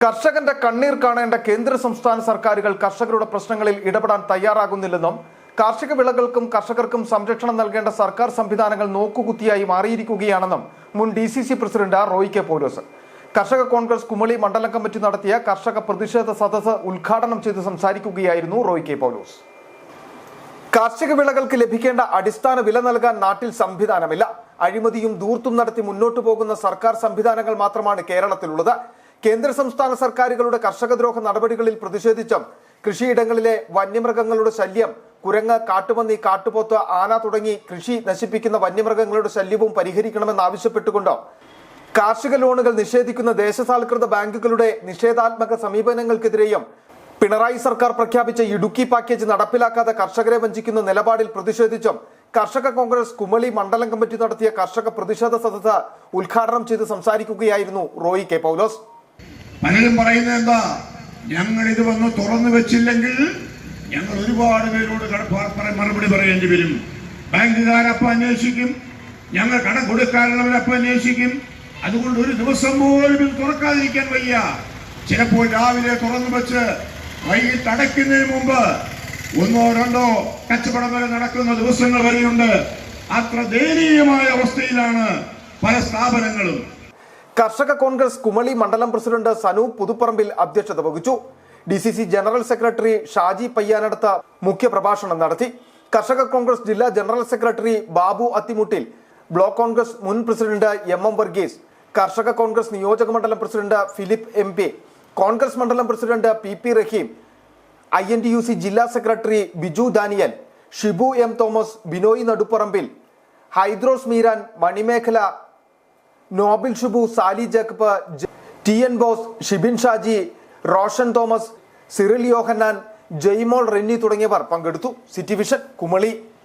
കർഷകന്റെ കണ്ണീർ കാണേണ്ട കേന്ദ്ര സംസ്ഥാന സർക്കാരുകൾ കർഷകരുടെ പ്രശ്നങ്ങളിൽ ഇടപെടാൻ തയ്യാറാകുന്നില്ലെന്നും കാർഷിക വിളകൾക്കും കർഷകർക്കും സംരക്ഷണം നൽകേണ്ട സർക്കാർ സംവിധാനങ്ങൾ നോക്കുകുത്തിയായി മാറിയിരിക്കുകയാണെന്നും മുൻ DCC പ്രസിഡന്റ് റോയ് കെ പൗലോസ് കർഷക കോൺഗ്രസ് കുമളി മണ്ഡലം കമ്മിറ്റി നടത്തിയ കർഷക പ്രതിഷേധ സദസ്സ് ഉദ്ഘാടനം ചെയ്ത് സംസാരിക്കുകയായിരുന്നു റോയ് കെ പൗലോസ്. കാർഷിക വിളകൾക്ക് ലഭിക്കേണ്ട അടിസ്ഥാന വില നൽകാൻ നാട്ടിൽ സംവിധാനമില്ല. അഴിമതിയും ധൂർത്തും നടത്തി മുന്നോട്ടു പോകുന്ന സർക്കാർ സംവിധാനങ്ങൾ മാത്രമാണ് കേരളത്തിലുള്ളത്. കേന്ദ്ര സംസ്ഥാന സർക്കാരുകളുടെ കർഷകദ്രോഹ നടപടികളിൽ പ്രതിഷേധിച്ചും കൃഷിയിടങ്ങളിലെ വന്യമൃഗങ്ങളുടെ ശല്യം, കുരങ്ങ്, കാട്ടുപന്നി, കാട്ടുപോത്ത്, ആന തുടങ്ങി കൃഷി നശിപ്പിക്കുന്ന വന്യമൃഗങ്ങളുടെ ശല്യവും പരിഹരിക്കണമെന്നാവശ്യപ്പെട്ടുകൊണ്ട് കാർഷിക ലോണുകൾ നിഷേധിക്കുന്ന ദേശസാൽകൃത ബാങ്കുകളുടെ നിഷേധാത്മക സമീപനങ്ങൾക്കെതിരെയും പിണറായി സർക്കാർ പ്രഖ്യാപിച്ച ഇടുക്കി പാക്കേജ് നടപ്പിലാക്കാതെ കർഷകരെ വഞ്ചിക്കുന്ന നിലപാടിൽ പ്രതിഷേധിച്ചും കർഷക കോൺഗ്രസ് കുമളി മണ്ഡലം കമ്മിറ്റി നടത്തിയ കർഷക പ്രതിഷേധ സദസ്സ് ഉദ്ഘാടനം ചെയ്ത് സംസാരിക്കുകയായിരുന്നു റോയ് കെ പൗലോസ്. പലരും പറയുന്നത് എന്താ, ഞങ്ങൾ ഇത് വന്ന് തുറന്നു വെച്ചില്ലെങ്കിൽ ഞങ്ങൾ ഒരുപാട് പേരോട് മറുപടി പറയേണ്ടി വരും. ബാങ്കുകാരപ്പം അന്വേഷിക്കും, ഞങ്ങൾ കടം കൊടുക്കാനുള്ളവരപ്പം അന്വേഷിക്കും. അതുകൊണ്ട് ഒരു ദിവസം പോലും ഇത് തുറക്കാതിരിക്കാൻ വയ്യ. ചിലപ്പോൾ രാവിലെ തുറന്നു വെച്ച് വൈകിട്ട് അടയ്ക്കുന്നതിന് മുമ്പ് ഒന്നോ രണ്ടോ കച്ചവടം വരെ നടക്കുന്ന ദിവസങ്ങൾ വരെയുണ്ട്. അത്ര ദയനീയമായ അവസ്ഥയിലാണ് പല സ്ഥാപനങ്ങളും. കർഷക കോൺഗ്രസ് കുമളി മണ്ഡലം പ്രസിഡന്റ് സനു പുതുപ്പറമ്പിൽ അധ്യക്ഷത വഹിച്ചു. DCC general secretary Shaji Payyanadath മുഖ്യപ്രഭാഷണം നടത്തി. കർഷക കോൺഗ്രസ് ജില്ലാ general secretary Babu Athimuttil, block Congress മുൻ പ്രസിഡന്റ് MM വർഗീസ്, കർഷക കോൺഗ്രസ് നിയോജക മണ്ഡലം പ്രസിഡന്റ് ഫിലിപ്പ് MP, കോൺഗ്രസ് മണ്ഡലം പ്രസിഡന്റ് PP റഹീം, INTUC ജില്ലാ secretary Biju Daniel, Shibu M Thomas, Binoy Nadupparambil, Hydros Meeran, Manimekhala, Nobil Shibu, Sali Jacob, TN Bose, Shibin Shaji, Roshan Thomas, Cyril Yohannan, Jaimol Renny തുടങ്ങിയവർ പങ്കെടുത്തു. City vision Kumily.